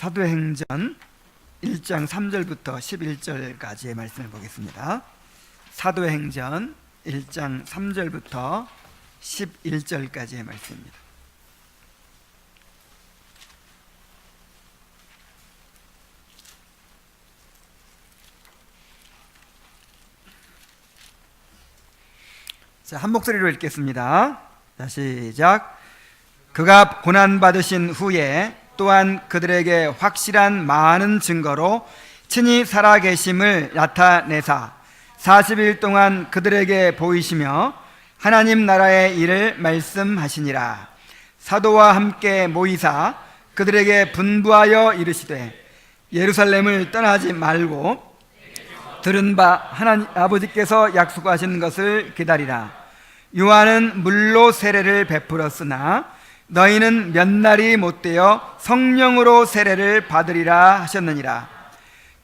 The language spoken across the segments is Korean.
사도행전 1장 3절부터 11절까지의 말씀을 보겠습니다. 사도행전 1장 3절부터 11절까지의 말씀입니다. 자, 한 목소리로 읽겠습니다. 자, 시작. 그가 고난받으신 후에 또한 그들에게 확실한 많은 증거로 친히 살아계심을 나타내사 40일 동안 그들에게 보이시며 하나님 나라의 일을 말씀하시니라. 사도와 함께 모이사 그들에게 분부하여 이르시되 예루살렘을 떠나지 말고 들은 바 하나님 아버지께서 약속하신 것을 기다리라. 요한은 물로 세례를 베풀었으나 너희는 몇 날이 못되어 성령으로 세례를 받으리라 하셨느니라.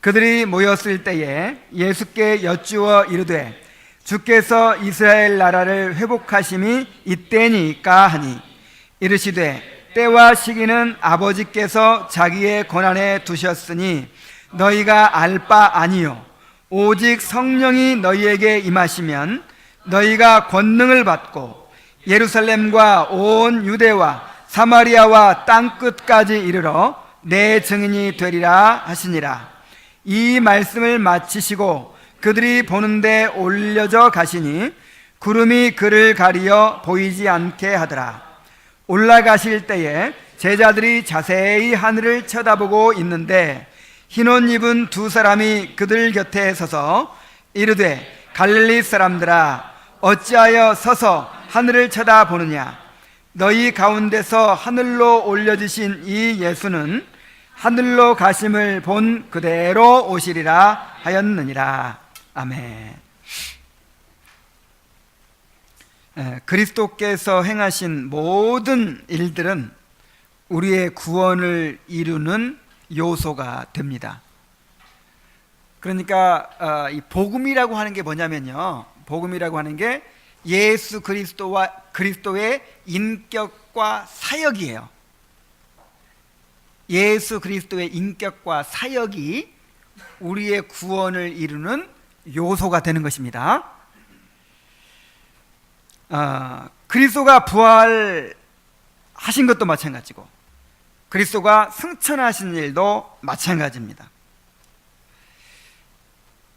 그들이 모였을 때에 예수께 여쭈어 이르되 주께서 이스라엘 나라를 회복하심이 이때니까 하니 이르시되 때와 시기는 아버지께서 자기의 권한에 두셨으니 너희가 알 바 아니요 오직 성령이 너희에게 임하시면 너희가 권능을 받고 예루살렘과 온 유대와 사마리아와 땅끝까지 이르러 내 증인이 되리라 하시니라. 이 말씀을 마치시고 그들이 보는데 올려져 가시니 구름이 그를 가리어 보이지 않게 하더라. 올라가실 때에 제자들이 자세히 하늘을 쳐다보고 있는데 흰옷 입은 두 사람이 그들 곁에 서서 이르되 갈릴리 사람들아 어찌하여 서서 하늘을 쳐다보느냐. 너희 가운데서 하늘로 올려지신 이 예수는 하늘로 가심을 본 그대로 오시리라 하였느니라. 아멘. 그리스도께서 행하신 모든 일들은 우리의 구원을 이루는 요소가 됩니다. 그러니까 이 복음이라고 하는 게 뭐냐면요, 복음이라고 하는 게 예수 그리스도와 그리스도의 인격과 사역이에요. 예수 그리스도의 인격과 사역이 우리의 구원을 이루는 요소가 되는 것입니다. 그리스도가 부활하신 것도 마찬가지고 그리스도가 승천하신 일도 마찬가지입니다.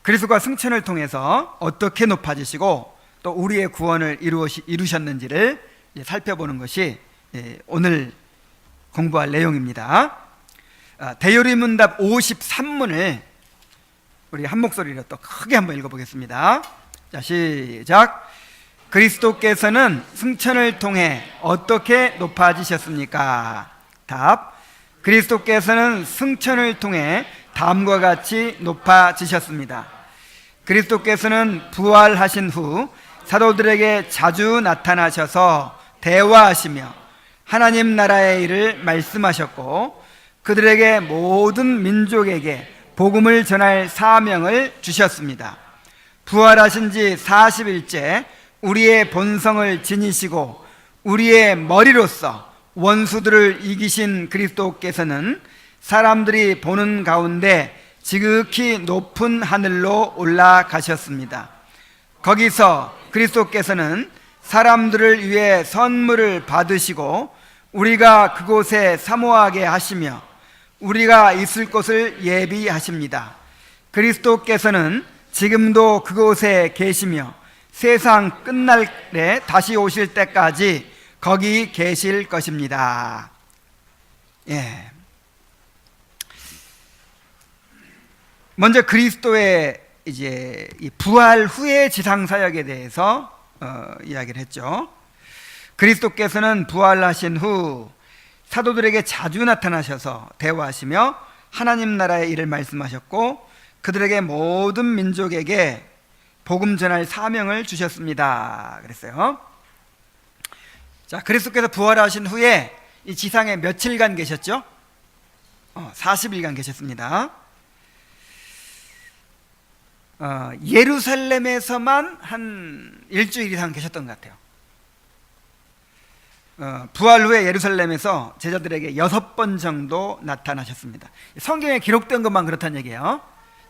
그리스도가 승천을 통해서 어떻게 높아지시고 또 우리의 구원을 이루셨는지를 살펴보는 것이 오늘 공부할 내용입니다. 대요리문답 53문을 우리 한 목소리로 또 크게 한번 읽어보겠습니다. 자, 시작. 그리스도께서는 승천을 통해 어떻게 높아지셨습니까? 답. 그리스도께서는 승천을 통해 다음과 같이 높아지셨습니다. 그리스도께서는 부활하신 후 사도들에게 자주 나타나셔서 대화하시며 하나님 나라의 일을 말씀하셨고 그들에게 모든 민족에게 복음을 전할 사명을 주셨습니다. 부활하신 지 40일째 우리의 본성을 지니시고 우리의 머리로서 원수들을 이기신 그리스도께서는 사람들이 보는 가운데 지극히 높은 하늘로 올라가셨습니다. 거기서 그리스도께서는 사람들을 위해 선물을 받으시고 우리가 그곳에 사모하게 하시며 우리가 있을 곳을 예비하십니다. 그리스도께서는 지금도 그곳에 계시며 세상 끝날에 다시 오실 때까지 거기 계실 것입니다. 먼저 그리스도의 이제 이 부활 후의 지상 사역에 대해서 이야기를 했죠. 그리스도께서는 부활하신 후 사도들에게 자주 나타나셔서 대화하시며 하나님 나라의 일을 말씀하셨고 그들에게 모든 민족에게 복음 전할 사명을 주셨습니다. 그랬어요. 자, 그리스도께서 부활하신 후에 이 지상에 며칠간 계셨죠? 40일간 계셨습니다. 예루살렘에서만 한 일주일 이상 계셨던 것 같아요. 부활 후에 예루살렘에서 제자들에게 6번 정도 나타나셨습니다. 성경에 기록된 것만 그렇다는 얘기예요.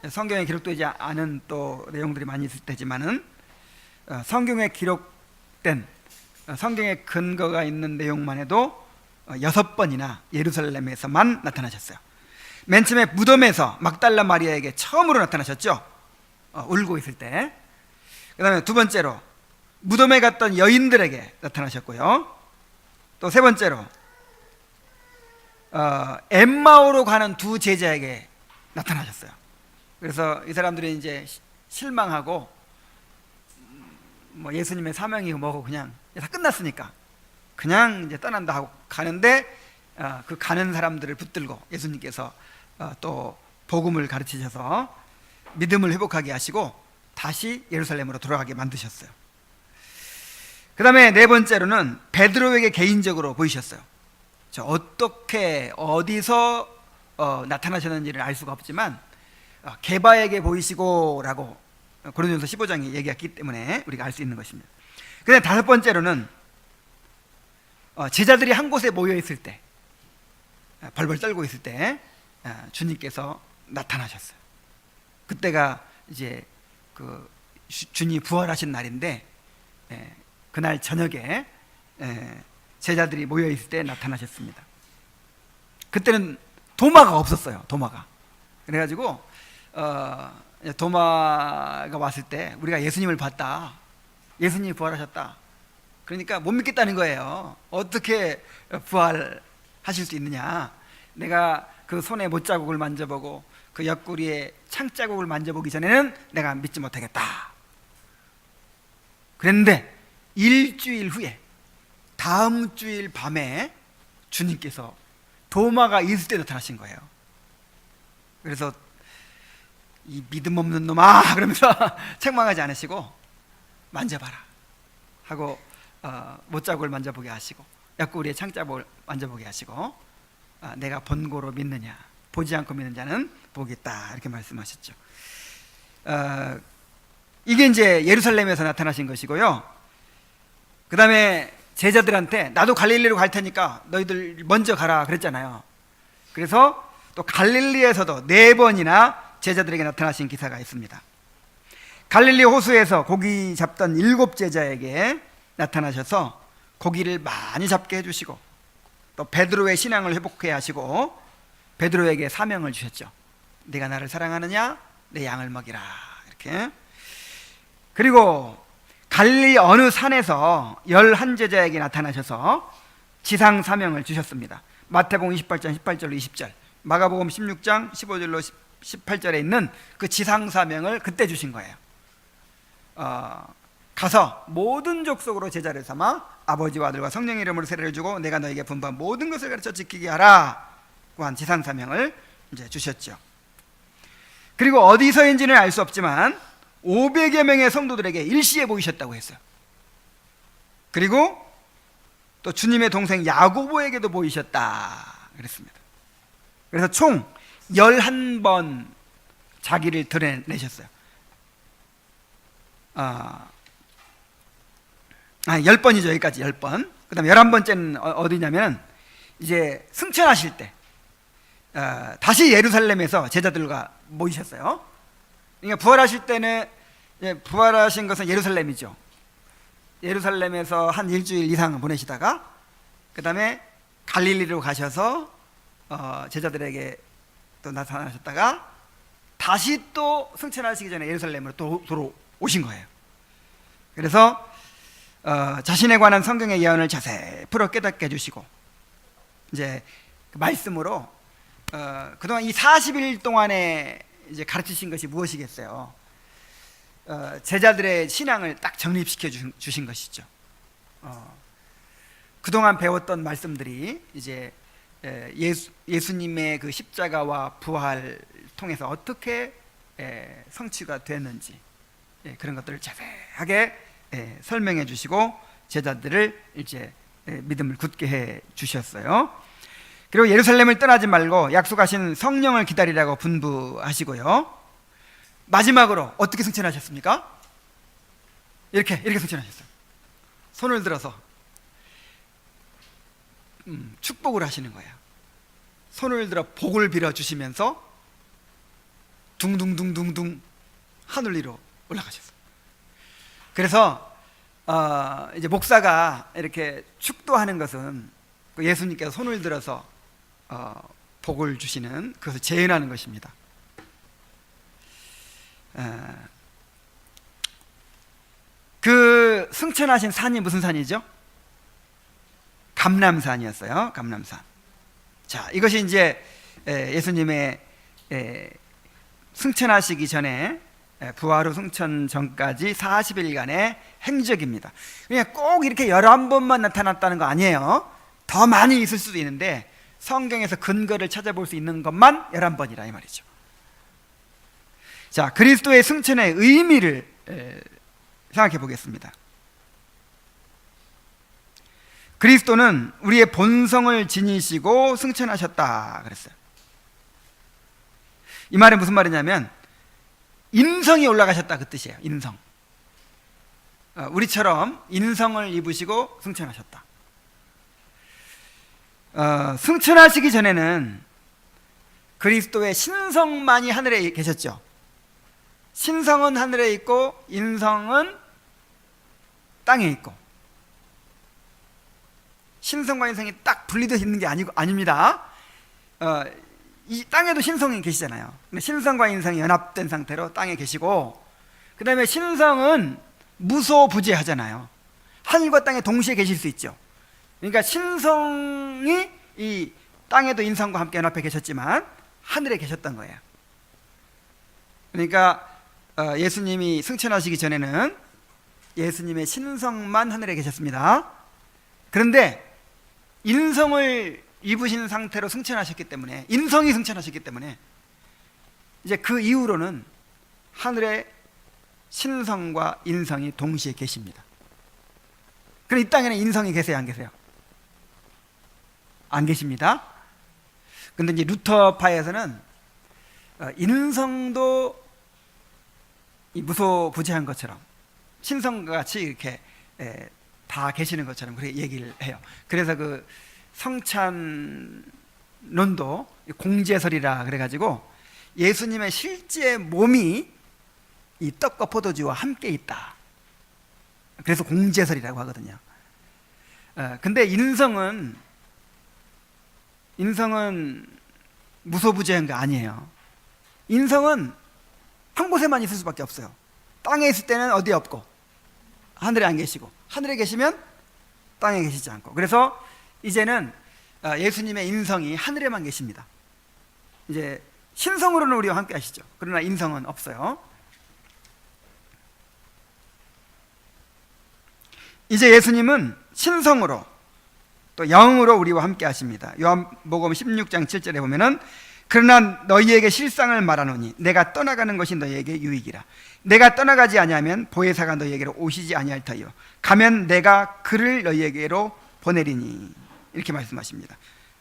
성경에 기록되지 않은 또 내용들이 많이 있을 테지만은 성경에 기록된 성경에 근거가 있는 내용만 해도 6번이나 예루살렘에서만 나타나셨어요. 맨 처음에 무덤에서 막달라 마리아에게 처음으로 나타나셨죠. 울고 있을 때. 그 다음에 두 번째로 무덤에 갔던 여인들에게 나타나셨고요. 또 세 번째로 엠마오로 가는 두 제자에게 나타나셨어요. 그래서 이 사람들이 이제 실망하고 뭐 예수님의 사명이 뭐고 그냥 다 끝났으니까 그냥 이제 떠난다 하고 가는데 그 가는 사람들을 붙들고 예수님께서 또 복음을 가르치셔서 믿음을 회복하게 하시고 다시 예루살렘으로 돌아가게 만드셨어요. 그 다음에 네 번째로는 베드로에게 개인적으로 보이셨어요. 어떻게 어디서 나타나셨는지를 알 수가 없지만 게바에게 보이시고 라고 고린도전서 15장에 얘기했기 때문에 우리가 알 수 있는 것입니다. 그 다음에 다섯 번째로는 제자들이 한 곳에 모여 있을 때 벌벌 떨고 있을 때 주님께서 나타나셨어요. 그때가 이제 그 주님이 부활하신 날인데 그날 저녁에 제자들이 모여 있을 때 나타나셨습니다. 그때는 도마가 없었어요. 도마가. 그래가지고 도마가 왔을 때 우리가 예수님을 봤다, 예수님이 부활하셨다, 그러니까 못 믿겠다는 거예요. 어떻게 부활하실 수 있느냐, 내가 그 손에 못자국을 만져보고 그 옆구리에 창자국을 만져보기 전에는 내가 믿지 못하겠다. 그랬는데 일주일 후에 다음 주일 밤에 주님께서 도마가 있을 때 나타나신 거예요. 그래서 이 믿음 없는 놈아 그러면서 책망하지 않으시고 만져봐라 하고 못자국을 만져보게 하시고 옆구리에 창자국을 만져보게 하시고 내가 본고로 믿느냐, 보지 않고 믿는 자는 보겠다, 이렇게 말씀하셨죠. 이게 이제 예루살렘에서 나타나신 것이고요. 그 다음에 제자들한테 나도 갈릴리로 갈 테니까 너희들 먼저 가라 그랬잖아요. 그래서 또 갈릴리에서도 4번이나 제자들에게 나타나신 기사가 있습니다. 갈릴리 호수에서 고기 잡던 7 제자에게 나타나셔서 고기를 많이 잡게 해주시고 또 베드로의 신앙을 회복해 하시고 베드로에게 사명을 주셨죠. 네가 나를 사랑하느냐, 내 양을 먹이라, 이렇게. 그리고 갈릴리 어느 산에서 11 제자에게 나타나셔서 지상 사명을 주셨습니다. 마태복음 28장 18절로 20절, 마가복음 16장 15절로 18절에 있는 그 지상 사명을 그때 주신 거예요. 가서 모든 족속으로 제자를 삼아 아버지와 아들과 성령의 이름으로 세례를 주고 내가 너에게 분부한 모든 것을 가르쳐 지키게 하라 고 한 지상 사명을 이제 주셨죠. 그리고 어디서인지는 알 수 없지만 500여 명의 성도들에게 일시에 보이셨다고 했어요. 그리고 또 주님의 동생 야고보에게도 보이셨다 그랬습니다. 그래서 총 11번 자기를 드러내셨어요. 10번이죠. 여기까지 10번. 그 다음에 11번째는 어디냐면 이제 승천하실 때 다시 예루살렘에서 제자들과 모이셨어요. 그러니까 부활하실 때는, 부활하신 것은 예루살렘이죠. 예루살렘에서 한 일주일 이상 보내시다가 그 다음에 갈릴리로 가셔서 제자들에게 또 나타나셨다가 다시 또 승천하시기 전에 예루살렘으로 또 돌아오신 거예요. 그래서 자신에 관한 성경의 예언을 자세히 풀어 깨닫게 해주시고 이제 그 말씀으로 그동안 이 40일 동안에 이제 가르치신 것이 무엇이겠어요? 제자들의 신앙을 딱 정립시켜 주신 것이죠. 그동안 배웠던 말씀들이 이제 예수님의 그 십자가와 부활을 통해서 어떻게 성취가 됐는지 그런 것들을 자세하게 설명해 주시고 제자들을 이제 믿음을 굳게 해 주셨어요. 그리고 예루살렘을 떠나지 말고 약속하신 성령을 기다리라고 분부하시고요. 마지막으로 어떻게 승천하셨습니까? 이렇게 승천하셨어요. 손을 들어서 축복을 하시는 거예요. 손을 들어 복을 빌어 주시면서 둥둥둥둥둥 하늘 위로 올라가셨어요. 그래서 이제 목사가 이렇게 축도하는 것은 예수님께서 손을 들어서 복을 주시는, 그것을 재현하는 것입니다. 그 승천하신 산이 무슨 산이죠? 감람산이었어요. 감람산. 자, 이것이 이제 예수님의 승천하시기 전에, 부활 후 승천 전까지 40일간의 행적입니다. 그냥 꼭 이렇게 11번만 나타났다는 거 아니에요. 더 많이 있을 수도 있는데 성경에서 근거를 찾아볼 수 있는 것만 11번이라 이 말이죠. 자, 그리스도의 승천의 의미를 생각해 보겠습니다. 그리스도는 우리의 본성을 지니시고 승천하셨다 그랬어요. 이 말은 무슨 말이냐면 인성이 올라가셨다 그 뜻이에요. 인성. 우리처럼 인성을 입으시고 승천하셨다. 승천하시기 전에는 그리스도의 신성만이 하늘에 계셨죠. 신성은 하늘에 있고 인성은 땅에 있고, 신성과 인성이 딱 분리되어 있는 게 아닙니다. 이 땅에도 신성이 계시잖아요. 근데 신성과 인성이 연합된 상태로 땅에 계시고, 그 다음에 신성은 무소부재하잖아요. 하늘과 땅에 동시에 계실 수 있죠. 그러니까 신성이 이 땅에도 인성과 함께 연합해 계셨지만 하늘에 계셨던 거예요. 그러니까 예수님이 승천하시기 전에는 예수님의 신성만 하늘에 계셨습니다. 그런데 인성을 입으신 상태로 승천하셨기 때문에, 인성이 승천하셨기 때문에 이제 그 이후로는 하늘에 신성과 인성이 동시에 계십니다. 그럼 이 땅에는 인성이 계세요, 안 계세요? 안 계십니다. 근데 이제 루터파에서는 인성도 이 무소부재한 것처럼 신성과 같이 이렇게 다 계시는 것처럼 그렇게 얘기를 해요. 그래서 그 성찬론도 공제설이라 그래가지고 예수님의 실제 몸이 이 떡과 포도주와 함께 있다. 그래서 공제설이라고 하거든요. 근데 인성은 무소부재한 거 아니에요. 인성은 한 곳에만 있을 수밖에 없어요. 땅에 있을 때는 어디에 없고 하늘에 안 계시고, 하늘에 계시면 땅에 계시지 않고. 그래서 이제는 예수님의 인성이 하늘에만 계십니다. 이제 신성으로는 우리와 함께 하시죠. 그러나 인성은 없어요. 이제 예수님은 신성으로 또 영으로 우리와 함께 하십니다. 요한복음 16장 7절에 보면은 그러나 너희에게 실상을 말하노니 내가 떠나가는 것이 너희에게 유익이라. 내가 떠나가지 아니하면 보혜사가 너희에게로 오시지 아니할 터이요 가면 내가 그를 너희에게로 보내리니. 이렇게 말씀하십니다.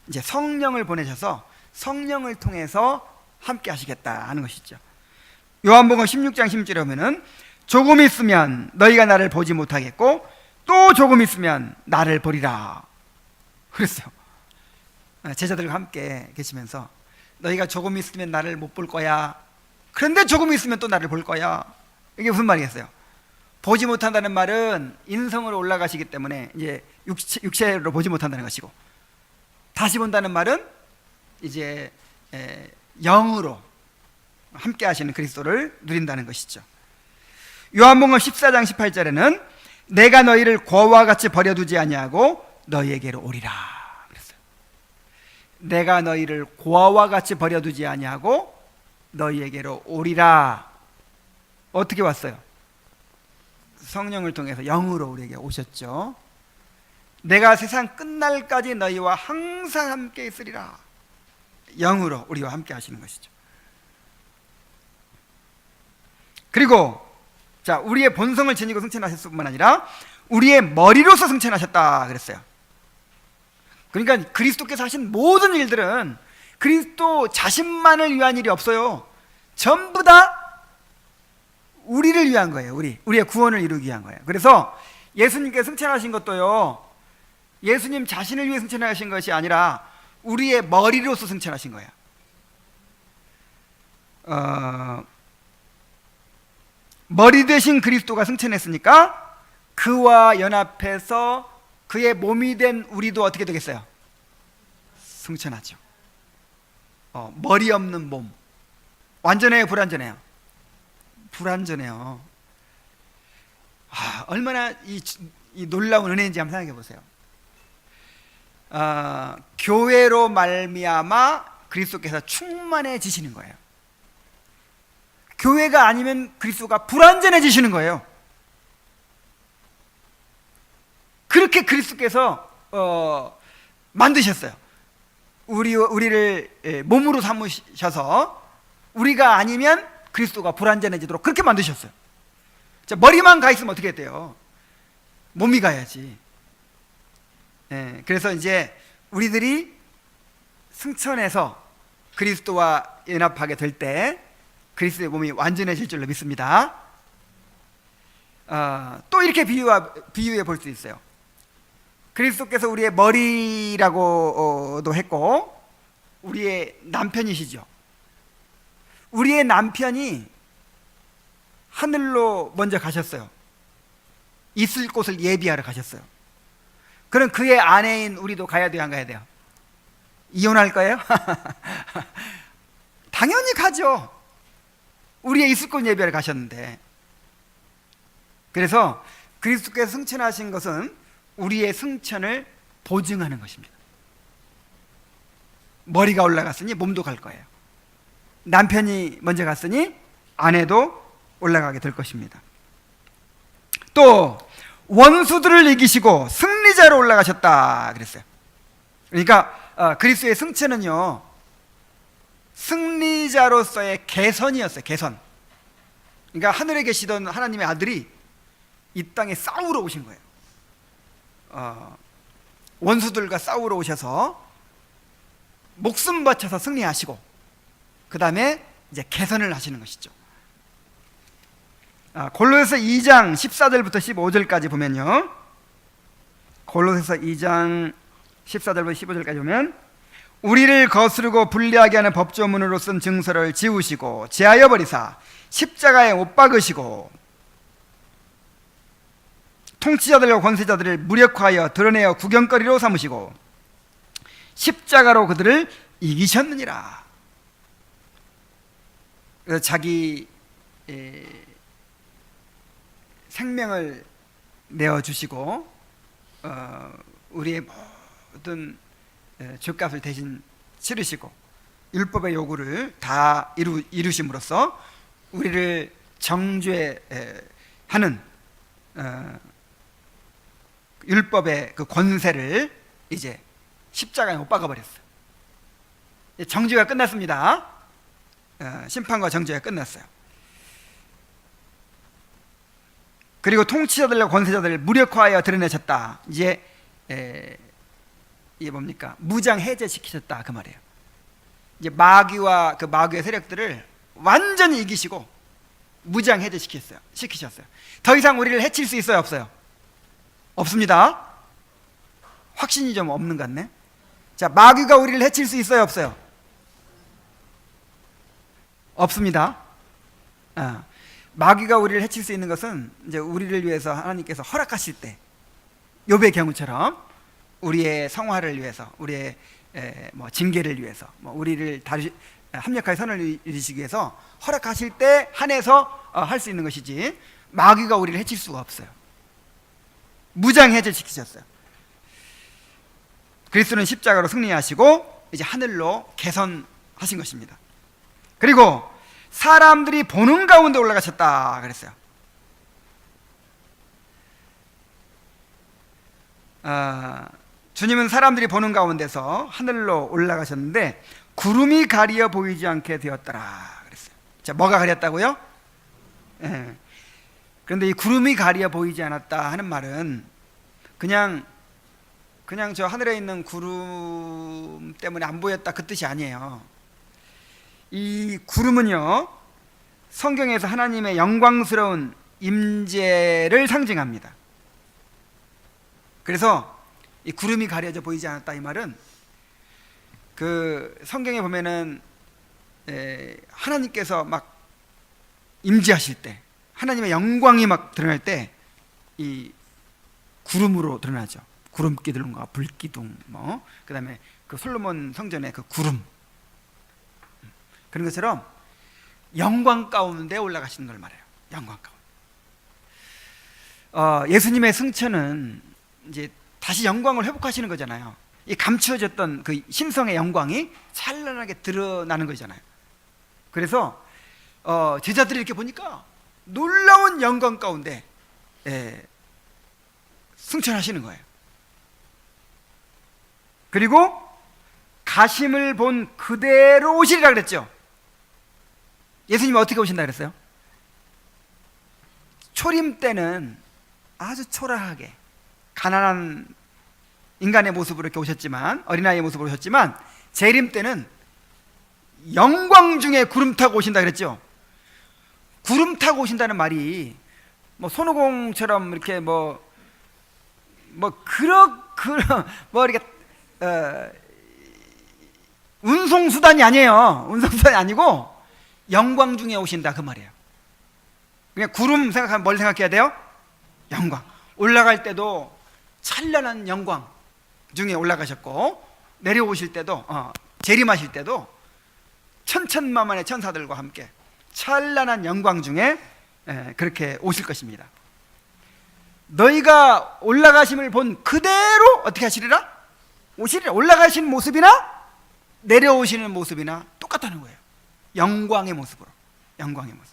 이제 성령을 보내셔서 성령을 통해서 함께 하시겠다 하는 것이죠. 요한복음 16장 16절에 보면은 조금 있으면 너희가 나를 보지 못하겠고 또 조금 있으면 나를 보리라 그랬어요. 제자들과 함께 계시면서 너희가 조금 있으면 나를 못 볼 거야. 그런데 조금 있으면 또 나를 볼 거야. 이게 무슨 말이겠어요? 보지 못한다는 말은 인성으로 올라가시기 때문에 이제 육체로 보지 못한다는 것이고, 다시 본다는 말은 이제 영으로 함께 하시는 그리스도를 누린다는 것이죠. 요한복음 14장 18절에는 내가 너희를 고와 같이 버려두지 아니하고 너희에게로 오리라 그랬어요. 내가 너희를 고아와 같이 버려두지 아니하고 너희에게로 오리라. 어떻게 왔어요? 성령을 통해서 영으로 우리에게 오셨죠. 내가 세상 끝날까지 너희와 항상 함께 있으리라. 영으로 우리와 함께 하시는 것이죠. 그리고 자, 우리의 본성을 지니고 승천하셨을 뿐만 아니라 우리의 머리로서 승천하셨다 그랬어요. 그러니까 그리스도께서 하신 모든 일들은 그리스도 자신만을 위한 일이 없어요. 전부 다 우리를 위한 거예요. 우리의 구원을 이루기 위한 거예요. 그래서 예수님께 승천하신 것도요, 예수님 자신을 위해 승천하신 것이 아니라 우리의 머리로서 승천하신 거예요. 머리 대신 그리스도가 승천했으니까 그와 연합해서 그의 몸이 된 우리도 어떻게 되겠어요? 승천하죠. 머리 없는 몸. 완전해요, 불완전해요? 불완전해요. 얼마나 이 놀라운 은혜인지 한번 생각해 보세요. 교회로 말미암아 그리스도께서 충만해지시는 거예요. 교회가 아니면 그리스도가 불완전해지시는 거예요. 그렇게 그리스도께서 만드셨어요. 우리를 몸으로 삼으셔서 우리가 아니면 그리스도가 불완전해지도록 그렇게 만드셨어요. 자, 머리만 가 있으면 어떻게 돼요? 몸이 가야지. 그래서 이제 우리들이 승천해서 그리스도와 연합하게 될 때 그리스도의 몸이 완전해질 줄로 믿습니다. 또 이렇게 비유해 볼 수 있어요. 그리스도께서 우리의 머리라고도 했고 우리의 남편이시죠. 우리의 남편이 하늘로 먼저 가셨어요. 있을 곳을 예비하러 가셨어요. 그럼 그의 아내인 우리도 가야 돼요, 안 가야 돼요? 이혼할 거예요? 당연히 가죠. 우리의 있을 곳 예비하러 가셨는데. 그래서 그리스도께서 승천하신 것은 우리의 승천을 보증하는 것입니다. 머리가 올라갔으니 몸도 갈 거예요. 남편이 먼저 갔으니 아내도 올라가게 될 것입니다. 또 원수들을 이기시고 승리자로 올라가셨다 그랬어요. 그러니까 그리스도의 승천은요, 승리자로서의 개선이었어요. 개선. 그러니까 하늘에 계시던 하나님의 아들이 이 땅에 싸우러 오신 거예요. 원수들과 싸우러 오셔서 목숨 바쳐서 승리하시고 그 다음에 이제 개선을 하시는 것이죠. 골로새서 2장 14절부터 15절까지 보면요, 골로새서 2장 14절부터 15절까지 보면 우리를 거스르고 불리하게 하는 법조문으로 쓴 증서를 지우시고 제하여 버리사 십자가에 못 박으시고 통치자들과 권세자들을 무력화하여 드러내어 구경거리로 삼으시고 십자가로 그들을 이기셨느니라. 그래서 자기 생명을 내어주시고 우리의 모든 죄값을 대신 치르시고 율법의 요구를 다 이루심으로써 우리를 정죄하는 율법의 그 권세를 이제 십자가에 못 박아버렸어요. 정죄가 끝났습니다. 심판과 정죄가 끝났어요. 그리고 통치자들과 권세자들을 무력화하여 드러내셨다. 이제 이게 뭡니까? 무장 해제시키셨다 그 말이에요. 이제 마귀와 그 마귀의 세력들을 완전히 이기시고 무장 해제시키셨어요. 더 이상 우리를 해칠 수 있어요, 없어요? 없습니다. 확신이 좀 없는 것 같네. 자, 마귀가 우리를 해칠 수 있어요, 없어요? 없습니다. 마귀가 우리를 해칠 수 있는 것은 이제 우리를 위해서 하나님께서 허락하실 때, 욥의 경우처럼 우리의 성화를 위해서, 우리의 징계를 위해서, 우리를 합력하여 선을 이루시기 위해서 허락하실 때 한해서 할 수 있는 것이지, 마귀가 우리를 해칠 수가 없어요. 무장 해제시키셨어요. 그리스도는 십자가로 승리하시고 이제 하늘로 개선하신 것입니다. 그리고 사람들이 보는 가운데 올라가셨다 그랬어요. 주님은 사람들이 보는 가운데서 하늘로 올라가셨는데 구름이 가리어 보이지 않게 되었더라 그랬어요. 자, 뭐가 가렸다고요? 그런데 이 구름이 가리어 보이지 않았다 하는 말은 그냥 저 하늘에 있는 구름 때문에 안 보였다 그 뜻이 아니에요. 이 구름은요, 성경에서 하나님의 영광스러운 임재를 상징합니다. 그래서 이 구름이 가려져 보이지 않았다, 이 말은 그 성경에 보면은 하나님께서 막 임재하실 때, 하나님의 영광이 막 드러날 때 이 구름으로 드러나죠. 구름 기둥과 불 기둥, 뭐 그다음에 그 솔로몬 성전의 그 구름, 그런 것처럼 영광 가운데 올라가시는 걸 말해요. 영광 가운데. 예수님의 승천은 이제 다시 영광을 회복하시는 거잖아요. 이 감추어졌던 그 신성의 영광이 찬란하게 드러나는 거잖아요. 그래서 제자들이 이렇게 보니까 놀라운 영광 가운데 승천하시는 거예요. 그리고 가심을 본 그대로 오시리라 그랬죠. 예수님이 어떻게 오신다 그랬어요? 초림 때는 아주 초라하게 가난한 인간의 모습으로 이렇게 오셨지만, 어린아이의 모습으로 오셨지만, 재림 때는 영광 중에 구름 타고 오신다 그랬죠. 구름 타고 오신다는 말이 뭐 손오공처럼 이렇게 이렇게 운송수단이 아니에요. 운송수단이 아니고 영광 중에 오신다, 그 말이에요. 그냥 구름 생각하면 뭘 생각해야 돼요? 영광. 올라갈 때도 찬란한 영광 중에 올라가셨고, 내려오실 때도 재림하실 때도 천천만만의 천사들과 함께 찬란한 영광 중에 그렇게 오실 것입니다. 너희가 올라가심을 본 그대로 어떻게 하시리라? 오시리라. 올라가신 모습이나 내려오시는 모습이나 똑같다는 거예요. 영광의 모습으로. 영광의 모습.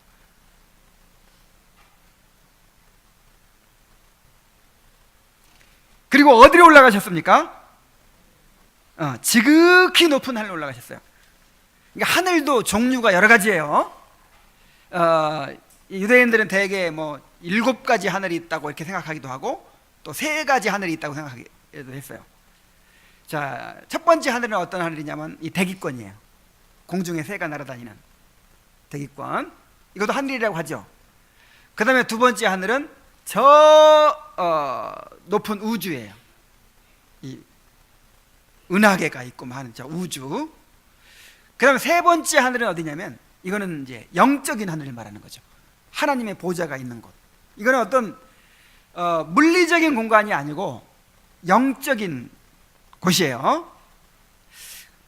그리고 어디로 올라가셨습니까? 지극히 높은 하늘로 올라가셨어요. 그러니까 하늘도 종류가 여러 가지예요. 유대인들은 대개 뭐 7가지 하늘이 있다고 이렇게 생각하기도 하고, 또 3가지 하늘이 있다고 생각하기도 했어요. 자, 첫 번째 하늘은 어떤 하늘이냐면 이 대기권이에요. 공중에 새가 날아다니는 대기권. 이것도 하늘이라고 하죠. 그 다음에 두 번째 하늘은 높은 우주예요. 이 은하계가 있고 많은 저 우주. 그 다음에 세 번째 하늘은 어디냐면, 이거는 이제 영적인 하늘을 말하는 거죠. 하나님의 보좌가 있는 곳. 이거는 어떤 물리적인 공간이 아니고 영적인 곳이에요.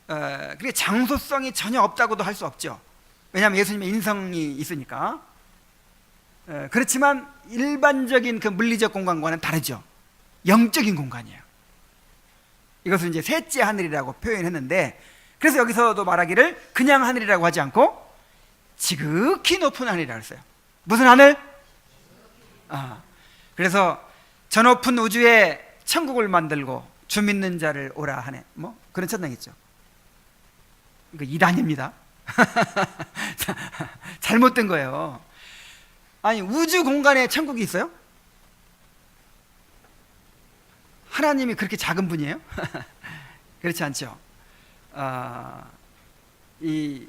그게 장소성이 전혀 없다고도 할 수 없죠. 왜냐하면 예수님의 인성이 있으니까. 그렇지만 일반적인 그 물리적 공간과는 다르죠. 영적인 공간이에요. 이것을 이제 셋째 하늘이라고 표현했는데, 그래서 여기서도 말하기를 그냥 하늘이라고 하지 않고 지극히 높은 하늘이라고 했어요. 무슨 하늘? 그래서 저 높은 우주에 천국을 만들고 주 믿는 자를 오라 하네, 뭐 그런 천당 있죠. 이거 이단입니다. 잘못된 거예요. 아니, 우주 공간에 천국이 있어요? 하나님이 그렇게 작은 분이에요? 그렇지 않죠. 이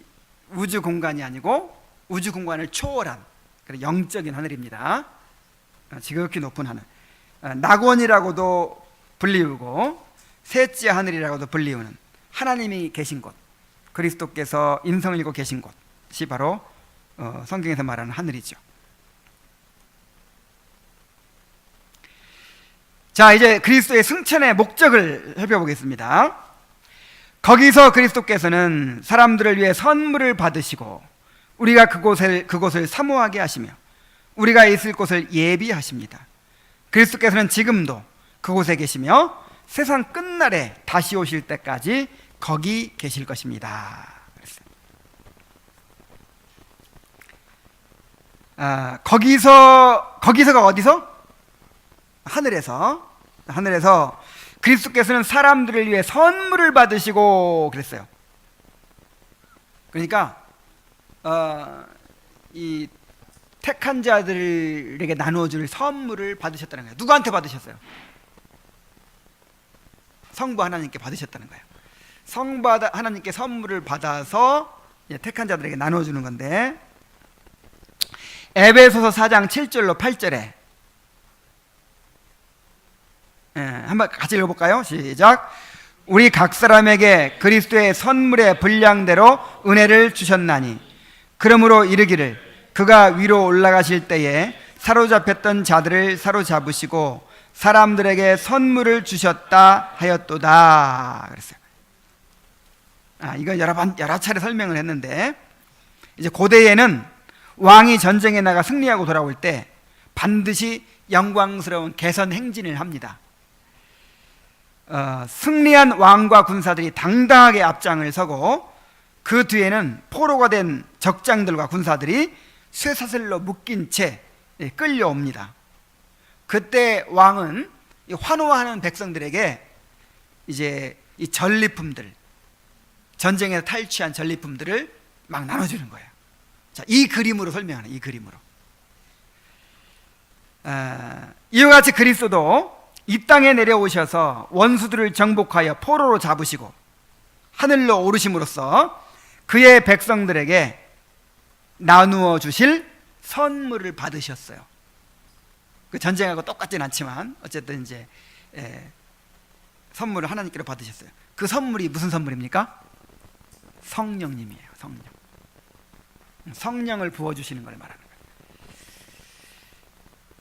우주 공간이 아니고 우주 공간을 초월한 그런 영적인 하늘입니다. 지극히 높은 하늘. 낙원이라고도 불리우고 셋째 하늘이라고도 불리우는 하나님이 계신 곳, 그리스도께서 인성을 입고 계신 곳이 바로 성경에서 말하는 하늘이죠. 자, 이제 그리스도의 승천의 목적을 살펴보겠습니다. 거기서 그리스도께서는 사람들을 위해 선물을 받으시고 우리가 그곳을 사모하게 하시며 우리가 있을 곳을 예비하십니다. 그리스도께서는 지금도 그곳에 계시며 세상 끝날에 다시 오실 때까지 거기 계실 것입니다. 거기서가 어디서? 하늘에서 그리스도께서는 사람들을 위해 선물을 받으시고 그랬어요. 그러니까 이 택한 자들에게 나누어줄 선물을 받으셨다는 거예요. 누구한테 받으셨어요? 성부 하나님께 받으셨다는 거예요. 성부 하나님께 선물을 받아서 택한 자들에게 나누어주는 건데, 에베소서 4장 7절로 8절에 한번 같이 읽어볼까요? 시작. 우리 각 사람에게 그리스도의 선물의 분량대로 은혜를 주셨나니 그러므로 이르기를 그가 위로 올라가실 때에 사로잡혔던 자들을 사로잡으시고 사람들에게 선물을 주셨다 하였도다 그랬어요. 이거 여러 차례 설명을 했는데, 이제 고대에는 왕이 전쟁에 나가 승리하고 돌아올 때 반드시 영광스러운 개선 행진을 합니다. 승리한 왕과 군사들이 당당하게 앞장을 서고 그 뒤에는 포로가 된 적장들과 군사들이 쇠사슬로 묶인 채 끌려옵니다. 그때 왕은 환호하는 백성들에게 이제 이 전리품들, 전쟁에서 탈취한 전리품들을 막 나눠주는 거예요. 자, 이 그림으로 설명하는, 이 그림으로. 이와 같이 그리스도도 이 땅에 내려오셔서 원수들을 정복하여 포로로 잡으시고 하늘로 오르심으로써 그의 백성들에게 나누어 주실 선물을 받으셨어요. 그 전쟁하고 똑같진 않지만 어쨌든 이제 선물을 하나님께로 받으셨어요. 그 선물이 무슨 선물입니까? 성령님이에요. 성령. 성령을 부어주시는 걸 말하는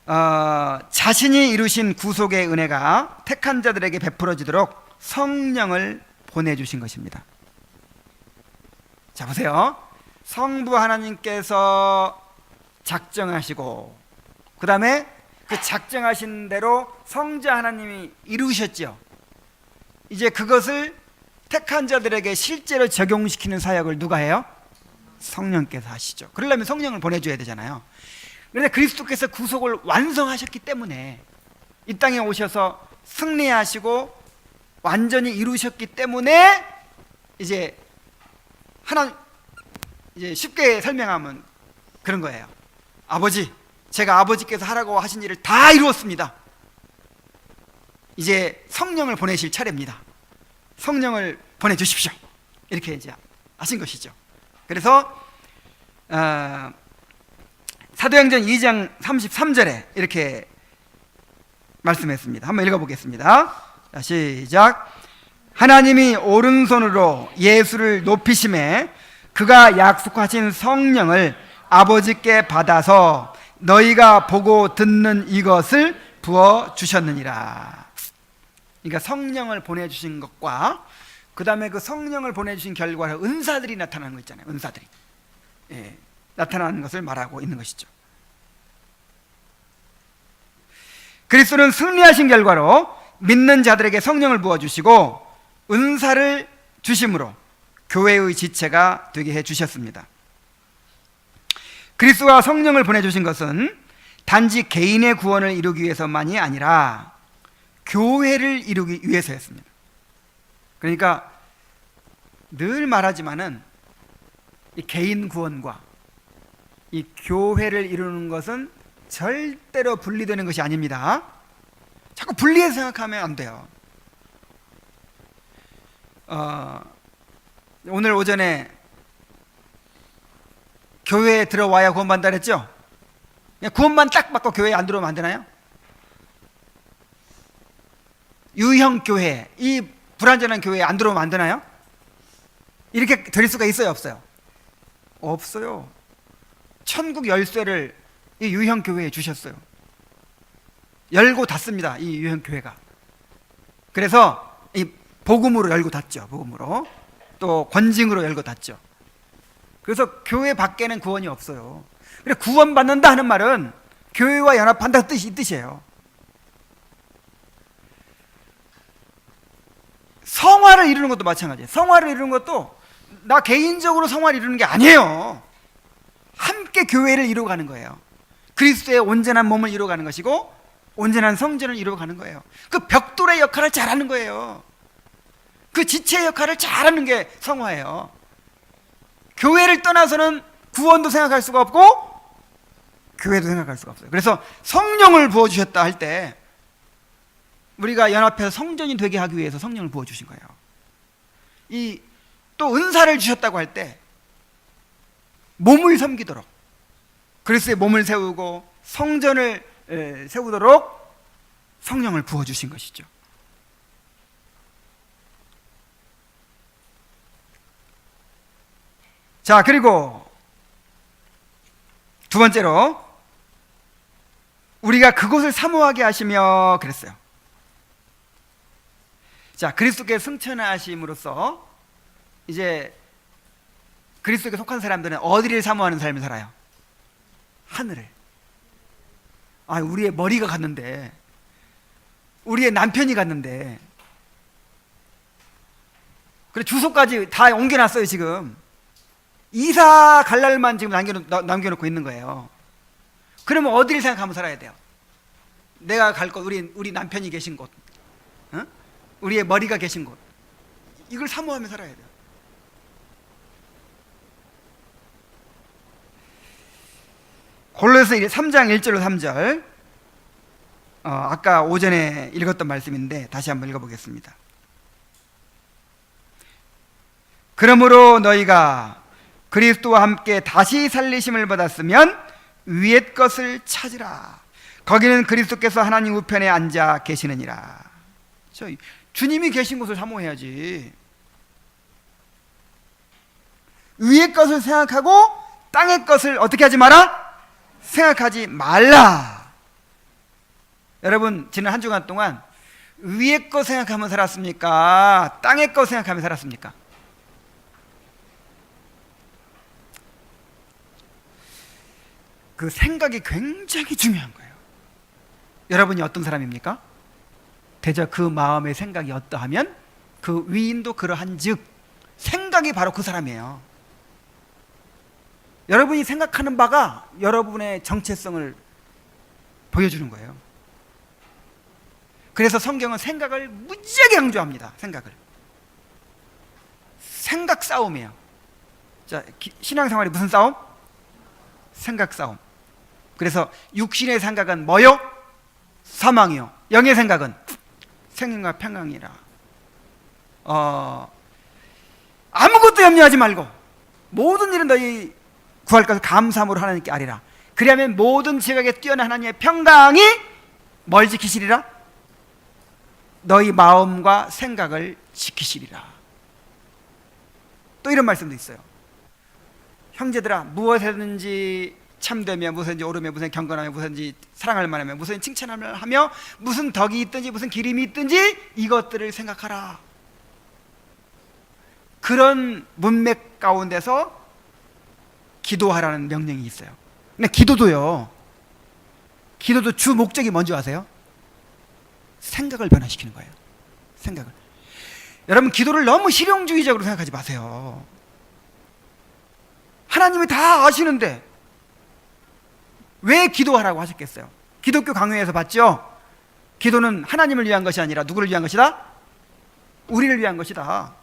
거예요. 자신이 이루신 구속의 은혜가 택한 자들에게 베풀어지도록 성령을 보내주신 것입니다. 자, 보세요. 성부 하나님께서 작정하시고 그 다음에 그 작정하신 대로 성자 하나님이 이루셨죠. 이제 그것을 택한 자들에게 실제로 적용시키는 사역을 누가 해요? 성령께서 하시죠. 그러려면 성령을 보내줘야 되잖아요. 그런데 그리스도께서 구속을 완성하셨기 때문에 이 땅에 오셔서 승리하시고 완전히 이루셨기 때문에 이제 이제 쉽게 설명하면 그런 거예요. 아버지, 제가 아버지께서 하라고 하신 일을 다 이루었습니다. 이제 성령을 보내실 차례입니다. 성령을 보내주십시오. 이렇게 이제 하신 것이죠. 그래서 사도행전 2장 33절에 이렇게 말씀했습니다. 한번 읽어보겠습니다. 자, 시작. 하나님이 오른손으로 예수를 높이심에 그가 약속하신 성령을 아버지께 받아서 너희가 보고 듣는 이것을 부어주셨느니라. 그러니까 성령을 보내주신 것과 그 다음에 그 성령을 보내주신 결과로 은사들이 나타나는 거 있잖아요. 은사들이 나타나는 것을 말하고 있는 것이죠. 그리스도는 승리하신 결과로 믿는 자들에게 성령을 부어주시고 은사를 주심으로 교회의 지체가 되게 해주셨습니다. 그리스도가 성령을 보내주신 것은 단지 개인의 구원을 이루기 위해서만이 아니라 교회를 이루기 위해서였습니다. 그러니까 늘 말하지만은 이 개인 구원과 이 교회를 이루는 것은 절대로 분리되는 것이 아닙니다. 자꾸 분리해서 생각하면 안 돼요. 오늘 오전에 교회에 들어와야 구원받는다 그랬죠? 구원만 딱 받고 교회에 안 들어오면 안 되나요? 유형 교회, 이 불완전한 교회에 안 들어오면 안 되나요? 이렇게 될 수가 있어요, 없어요? 없어요. 천국 열쇠를 이 유형 교회에 주셨어요. 열고 닫습니다, 이 유형 교회가. 그래서 이 복음으로 열고 닫죠. 복음으로. 또 권징으로 열고 닫죠. 그래서 교회 밖에는 구원이 없어요. 그래, 구원받는다 하는 말은 교회와 연합한다 이 뜻이에요. 성화를 이루는 것도 마찬가지예요. 성화를 이루는 것도 나 개인적으로 성화를 이루는 게 아니에요. 함께 교회를 이루어가는 거예요. 그리스도의 온전한 몸을 이루어가는 것이고 온전한 성전을 이루어가는 거예요. 그 벽돌의 역할을 잘하는 거예요. 그 지체의 역할을 잘하는 게 성화예요. 교회를 떠나서는 구원도 생각할 수가 없고 교회도 생각할 수가 없어요. 그래서 성령을 부어주셨다 할 때 우리가 연합해서 성전이 되게 하기 위해서 성령을 부어주신 거예요. 또 은사를 주셨다고 할 때 몸을 섬기도록 그리스도의 몸을 세우고 성전을 세우도록 성령을 부어주신 것이죠. 자, 그리고 두 번째로 우리가 그곳을 사모하게 하시며 그랬어요. 자, 그리스도께 승천하심으로써 이제 그리스도께 속한 사람들은 어디를 사모하는 삶을 살아요? 하늘을. 아, 우리의 머리가 갔는데, 우리의 남편이 갔는데, 그래 주소까지 다 옮겨놨어요. 지금 이사 갈 날만 지금 남겨놓고 있는 거예요. 그러면 어디를 생각하면 살아야 돼요? 내가 갈 곳, 우리 남편이 계신 곳, 어? 우리의 머리가 계신 곳, 이걸 사모하며 살아야 돼요. 골로새 3장 1절로 3절, 아까 오전에 읽었던 말씀인데 다시 한번 읽어보겠습니다. 그러므로 너희가 그리스도와 함께 다시 살리심을 받았으면 위의 것을 찾으라. 거기는 그리스도께서 하나님 우편에 앉아 계시느니라. 주님이 계신 곳을 사모해야지. 위의 것을 생각하고 땅의 것을 어떻게 하지 마라? 생각하지 말라. 여러분, 지난 한 주간 동안 위의 것 생각하며 살았습니까? 땅의 것 생각하며 살았습니까? 그 생각이 굉장히 중요한 거예요. 여러분이 어떤 사람입니까? 대저 그 마음의 생각이 어떠하면 그 위인도 그러한 즉, 생각이 바로 그 사람이에요. 여러분이 생각하는 바가 여러분의 정체성을 보여주는 거예요. 그래서 성경은 생각을 무지하게 강조합니다. 생각 싸움이에요. 자, 신앙생활이 무슨 싸움? 생각 싸움. 그래서 육신의 생각은 뭐요? 사망이요. 영의 생각은 생명과 평강이라. 아무것도 염려하지 말고 모든 일은 너희 구할 것을 감사함으로 하나님께 아뢰라. 그리하면 모든 지각에 뛰어난 하나님의 평강이 뭘 지키시리라? 너희 마음과 생각을 지키시리라. 또 이런 말씀도 있어요. 형제들아, 무엇이든지 참되며, 무엇이든지 오르며, 무슨 경건하며, 무엇이든지 사랑할 만하며, 무슨 칭찬을 하며, 무슨 덕이 있든지 무슨 기림이 있든지 이것들을 생각하라. 그런 문맥 가운데서 기도하라는 명령이 있어요. 근데 기도도 주 목적이 뭔지 아세요? 생각을 변화시키는 거예요. 생각을. 여러분, 기도를 너무 실용주의적으로 생각하지 마세요. 하나님이 다 아시는데 왜 기도하라고 하셨겠어요? 기독교 강요에서 봤죠? 기도는 하나님을 위한 것이 아니라 누구를 위한 것이다? 우리를 위한 것이다.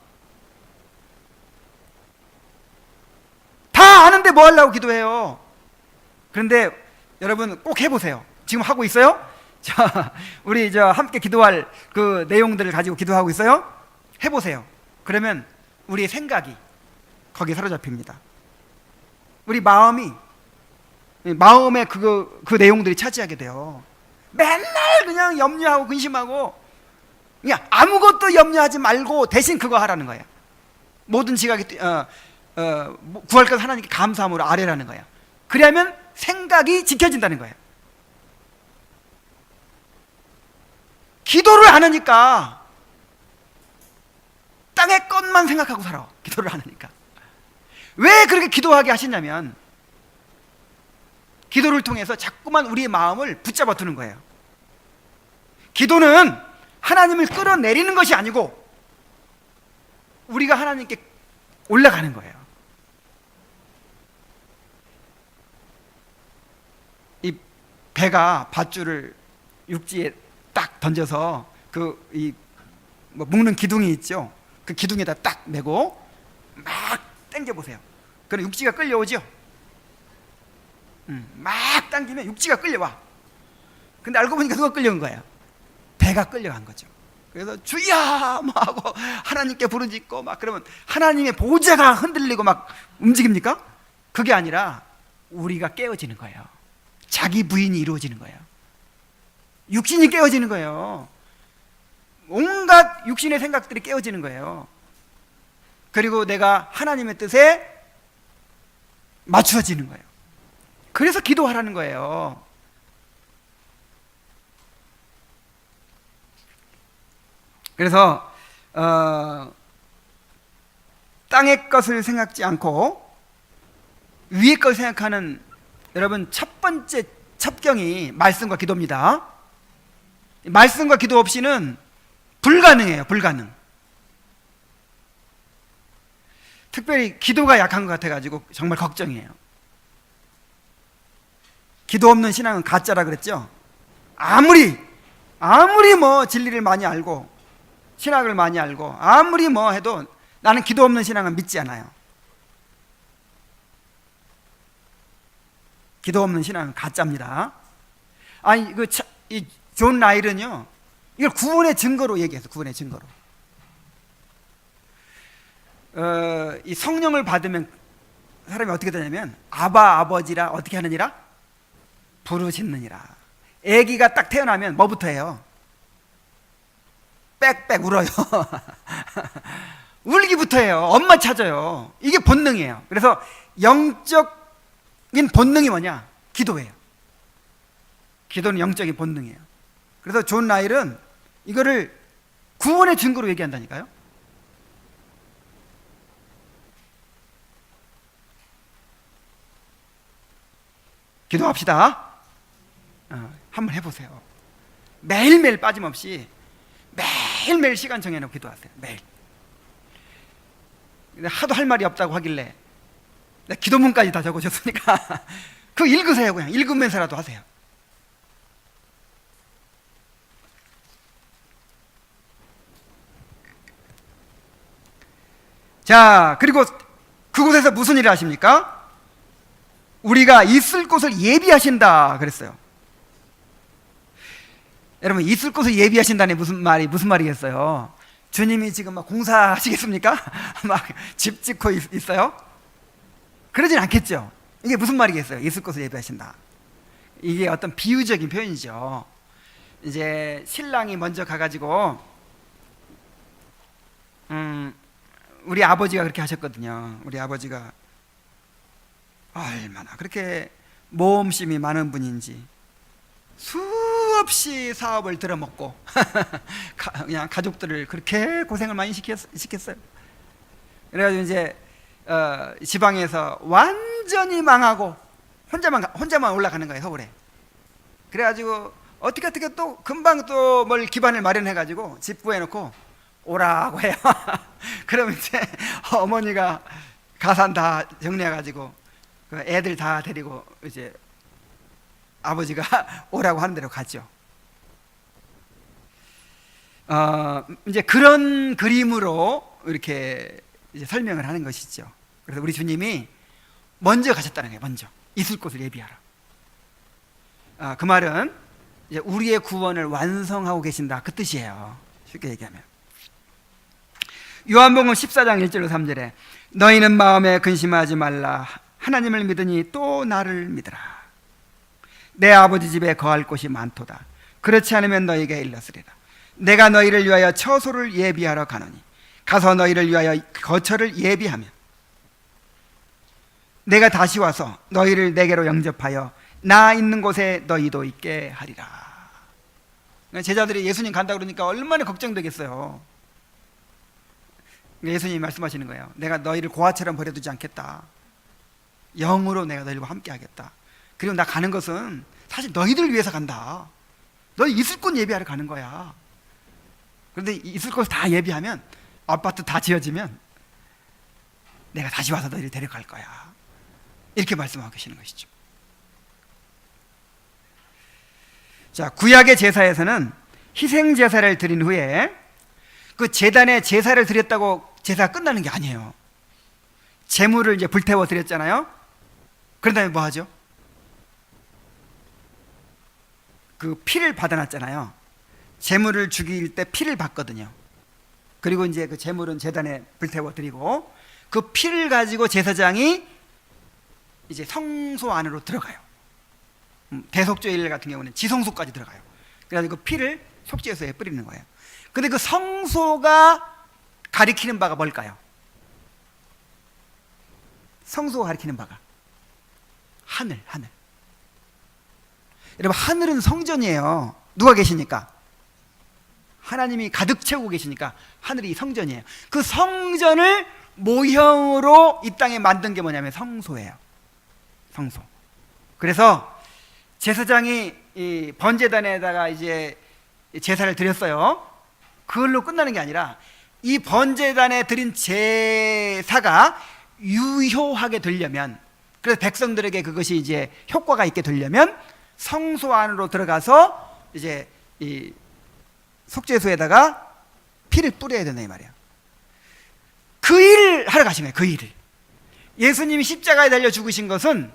다 아는데 뭐 하려고 기도해요? 그런데 여러분 꼭 해보세요. 지금 하고 있어요? 자, 우리 함께 기도할 그 내용들을 가지고 기도하고 있어요? 해보세요. 그러면 우리의 생각이 거기에 사로잡힙니다. 우리 마음의 그 내용들이 차지하게 돼요. 맨날 그냥 염려하고 근심하고 그냥 아무것도 염려하지 말고 대신 그거 하라는 거예요. 모든 지각이 구할 것 하나님께 감사함으로 아뢰라는 거예요. 그러면 생각이 지켜진다는 거예요. 기도를 안 하니까 땅의 것만 생각하고 살아. 기도를 안 하니까. 왜 그렇게 기도하게 하시냐면 기도를 통해서 자꾸만 우리의 마음을 붙잡아 두는 거예요. 기도는 하나님을 끌어내리는 것이 아니고 우리가 하나님께 올라가는 거예요. 이 배가 밧줄을 육지에 딱 던져서 묶는 기둥이 있죠. 그 기둥에다 딱 메고 막 당겨보세요. 그럼 육지가 끌려오죠. 막 당기면 육지가 끌려와. 근데 알고 보니까 누가 끌려온 거예요? 배가 끌려간 거죠. 그래서 주야 뭐 하고 하나님께 부르짖고 막 그러면 하나님의 보좌가 흔들리고 막 움직입니까? 그게 아니라 우리가 깨어지는 거예요. 자기 부인이 이루어지는 거예요. 육신이 깨어지는 거예요. 온갖 육신의 생각들이 깨어지는 거예요. 그리고 내가 하나님의 뜻에 맞추어지는 거예요. 그래서 기도하라는 거예요. 그래서 땅의 것을 생각지 않고 위의 것을 생각하는 여러분 첫 번째 첩경이 말씀과 기도입니다. 말씀과 기도 없이는 불가능해요. 불가능. 특별히 기도가 약한 것 같아가지고 정말 걱정이에요. 기도 없는 신앙은 가짜라 그랬죠. 아무리 뭐 진리를 많이 알고 신학을 많이 알고 아무리 뭐 해도 나는 기도 없는 신앙은 믿지 않아요. 기도 없는 신앙은 가짜입니다. 아니 이 존 라일은요 이걸 구원의 증거로 얘기해서 구원의 증거로 이 성령을 받으면 사람이 어떻게 되냐면 아바 아버지라 어떻게 하느니라 부르짖느니라. 아기가 딱 태어나면 뭐부터 해요? 빽빽 울어요. 울기부터 해요. 엄마 찾아요. 이게 본능이에요. 그래서 영적인 본능이 뭐냐? 기도예요. 기도는 영적인 본능이에요. 그래서 존 라일은 이거를 구원의 증거로 얘기한다니까요. 기도합시다. 한번 해보세요. 매일매일 빠짐없이 매일매일 시간 정해놓고 기도하세요. 매일. 하도 할 말이 없다고 하길래 내가 기도문까지 다 적어줬으니까 그거 읽으세요. 그냥 읽으면서라도 하세요. 자, 그리고 그곳에서 무슨 일을 하십니까? 우리가 있을 곳을 예비하신다 그랬어요. 여러분, 있을 곳을 예비하신다니 무슨 말이겠어요? 주님이 지금 막 공사하시겠습니까? 막 집 짓고 있어요? 그러진 않겠죠. 이게 무슨 말이겠어요? 있을 곳을 예비하신다. 이게 어떤 비유적인 표현이죠. 이제 신랑이 먼저 가가지고 우리 아버지가 그렇게 하셨거든요. 우리 아버지가 얼마나 그렇게 모험심이 많은 분인지 수없이 사업을 들어먹고 그냥 가족들을 그렇게 고생을 많이 시켰어요. 그래가지고 이제 지방에서 완전히 망하고 혼자만 올라가는 거예요, 서울에. 그래가지고 어떻게 또 금방 또 뭘 기반을 마련해가지고 집 구해놓고 오라고 해요. 그러면 이제 어머니가 가산 다 정리해가지고 그 애들 다 데리고 이제 아버지가 오라고 하는 대로 가죠. 이제 그런 그림으로 이렇게 이제 설명을 하는 것이죠. 그래서 우리 주님이 먼저 가셨다는 거예요. 먼저 있을 곳을 예비하라. 그 말은 이제 우리의 구원을 완성하고 계신다 그 뜻이에요. 쉽게 얘기하면. 요한복음 14장 1절로 3절에 너희는 마음에 근심하지 말라. 하나님을 믿으니 또 나를 믿으라. 내 아버지 집에 거할 곳이 많도다. 그렇지 않으면 너희에게 일렀으리라. 내가 너희를 위하여 처소를 예비하러 가노니 가서 너희를 위하여 거처를 예비하면 내가 다시 와서 너희를 내게로 영접하여 나 있는 곳에 너희도 있게 하리라. 제자들이 예수님 간다 그러니까 얼마나 걱정되겠어요. 예수님이 말씀하시는 거예요. 내가 너희를 고아처럼 버려두지 않겠다. 영으로 내가 너희와 함께 하겠다. 그리고 나 가는 것은 사실 너희들 위해서 간다. 너희 있을 곳 예비하러 가는 거야. 그런데 있을 곳 다 예비하면 아파트 다 지어지면 내가 다시 와서 너희를 데려갈 거야. 이렇게 말씀하고 계시는 것이죠. 자, 구약의 제사에서는 희생 제사를 드린 후에 그 제단에 제사를 드렸다고 제사가 끝나는 게 아니에요. 제물을 이제 불태워 드렸잖아요. 그런 다음에 뭐 하죠? 그 피를 받아놨잖아요. 제물을 죽일 때 피를 받거든요. 그리고 이제 그 제물은 제단에 불태워 드리고 그 피를 가지고 제사장이 이제 성소 안으로 들어가요. 대속죄일 같은 경우는 지성소까지 들어가요. 그래가지고 피를 속죄소에 뿌리는 거예요. 근데 그 성소가 가리키는 바가 뭘까요? 성소가 가리키는 바가 하늘. 여러분, 하늘은 성전이에요. 누가 계시니까? 하나님이 가득 채우고 계시니까 하늘이 성전이에요. 그 성전을 모형으로 이 땅에 만든 게 뭐냐면 성소예요. 성소. 그래서 제사장이 이 번제단에다가 이제 제사를 드렸어요. 그걸로 끝나는 게 아니라 이 번제단에 드린 제사가 유효하게 되려면, 그래서 백성들에게 그것이 이제 효과가 있게 되려면 성소 안으로 들어가서 이제 이 속죄소에다가 피를 뿌려야 된다 이 말이에요. 그 일을 하러 가신 거예요. 그 일을. 예수님이 십자가에 달려 죽으신 것은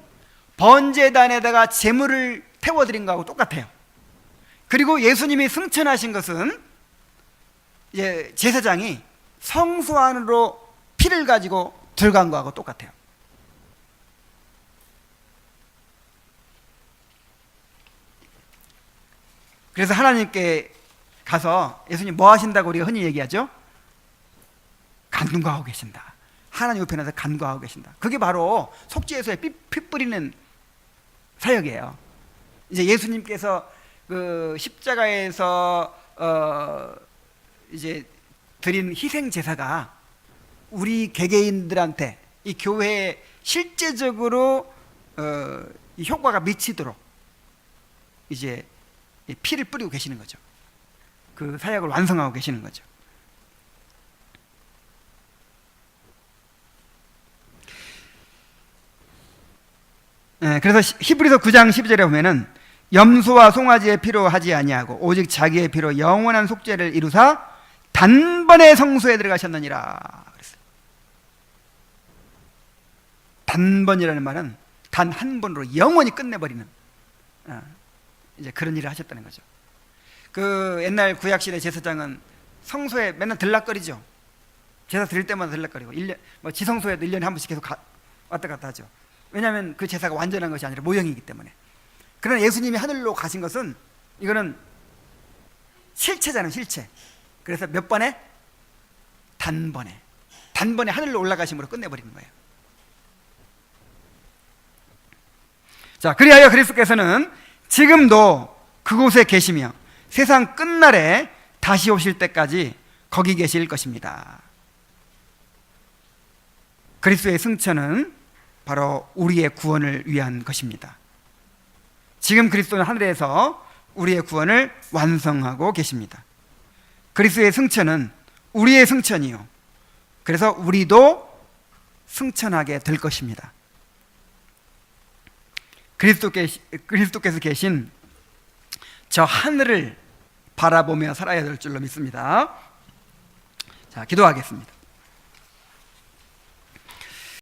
번제단에다가 제물을 태워드린 거하고 똑같아요. 그리고 예수님이 승천하신 것은 이제 제사장이 성소 안으로 피를 가지고 들어간 거하고 똑같아요. 그래서 하나님께 가서 예수님 뭐 하신다고 우리가 흔히 얘기하죠? 간구하고 계신다. 하나님 옆에 나서 간구하고 계신다. 그게 바로 속죄소에 피 뿌리는 사역이에요. 이제 예수님께서 그 십자가에서 이제 드린 희생 제사가 우리 개개인들한테 이 교회에 실제적으로 이 효과가 미치도록 이제 피를 뿌리고 계시는 거죠. 그 사역을 완성하고 계시는 거죠. 그래서 히브리서 9장 12절에 보면은 염소와 송아지의 피로 하지 아니하고 오직 자기의 피로 영원한 속죄를 이루사 단번에 성소에 들어가셨느니라 그랬어요. 단번이라는 말은 단 한 번으로 영원히 끝내버리는 이제 그런 일을 하셨다는 거죠. 그 옛날 구약시대 제사장은 성소에 맨날 들락거리죠. 제사 드릴 때마다 들락거리고 지성소에도 1년에 한 번씩 계속 왔다 갔다 하죠. 왜냐하면 그 제사가 완전한 것이 아니라 모형이기 때문에. 그러나 예수님이 하늘로 가신 것은 이거는 실체잖아요. 실체. 그래서 몇 번에? 단번에 하늘로 올라가심으로 끝내버리는 거예요. 자, 그리하여 그리스도께서는 지금도 그곳에 계시며 세상 끝날에 다시 오실 때까지 거기 계실 것입니다. 그리스도의 승천은 바로 우리의 구원을 위한 것입니다. 지금 그리스도는 하늘에서 우리의 구원을 완성하고 계십니다. 그리스도의 승천은 우리의 승천이요. 그래서 우리도 승천하게 될 것입니다. 그리스도께서 계신 저 하늘을 바라보며 살아야 될 줄로 믿습니다. 자, 기도하겠습니다.